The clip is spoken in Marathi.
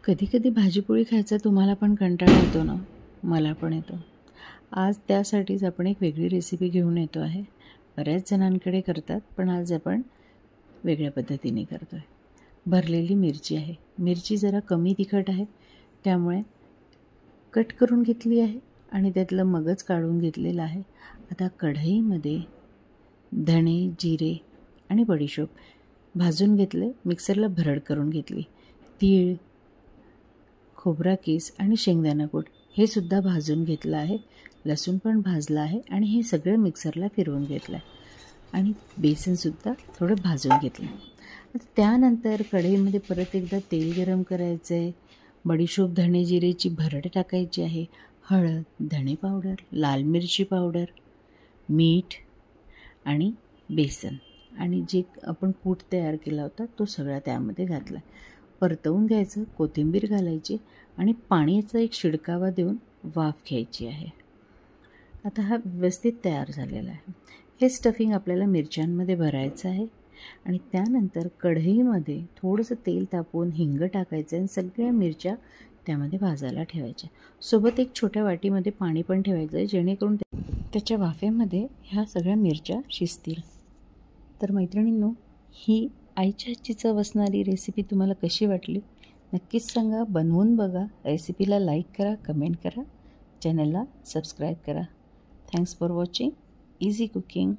कधी-कधी भाजीपोळी खायचा तुम्हाला पण कंटाळा येतो ना? मला पण येतो. आज त्यासाठीच आपण एक वेगळी रेसिपी घेऊन येतो आहे. बऱ्याच जणांकडे करतात, पण आज आपण वेगळ्या पद्धतीने करतो आहे. भरलेली मिरची आहे. मिरची जरा कमी तिखट आहे, त्यामुळे कट करून घेतली आहे आणि त्यातलं मगज काढून घेतलेलं आहे. आता कढईमध्ये धणे, जिरे आणि बडीशोप भाजून घेतले, मिक्सरला भरड करून घेतली. तीळ, खोबरा कीस आणि शेंगदाणा कूट हे सुद्धा भाजून घेतलं आहे. लसूण पण भाजला आहे आणि हे सगळं मिक्सरला फिरवून घेतलं आहे आणि बेसनसुद्धा थोडं भाजून घेतलं. आता त्यानंतर कढईमध्ये परत एकदा तेल गरम करायचं आहे. बडीशोप, धणे, जिरेची भरड टाकायची आहे. हळद, धणे पावडर, लाल मिरची पावडर, मीठ आणि बेसन आणि जे आपण कूट तयार केला होता तो सगळा त्यामध्ये घातला. परतवून घ्यायचं, कोथिंबीर घालायची आणि पाण्याचा एक शिडकावा देऊन वाफ घ्यायची आहे. आता हा व्यवस्थित तयार झालेला आहे. हे स्टफिंग आपल्याला मिरच्यांमध्ये भरायचं आहे आणि त्यानंतर कढईमध्ये थोडंसं तेल तापवून हिंग टाकायचं आणि सगळ्या मिरच्या त्यामध्ये भाजायला ठेवायच्या. सोबत एक छोट्या वाटीमध्ये पाणी पण ठेवायचं आहे, जेणेकरून त्याच्या वाफेमध्ये ह्या सगळ्या मिरच्या शिजतील. तर मैत्रिणींनो, ही आईच्या हातची चव असणारी रेसिपी तुम्हाला कशी वाटली नक्कीच सांगा. बनवून बघा. रेसिपीला लाईक करा, कमेंट करा, चॅनलला सबस्क्राईब करा. Thanks for watching easy cooking.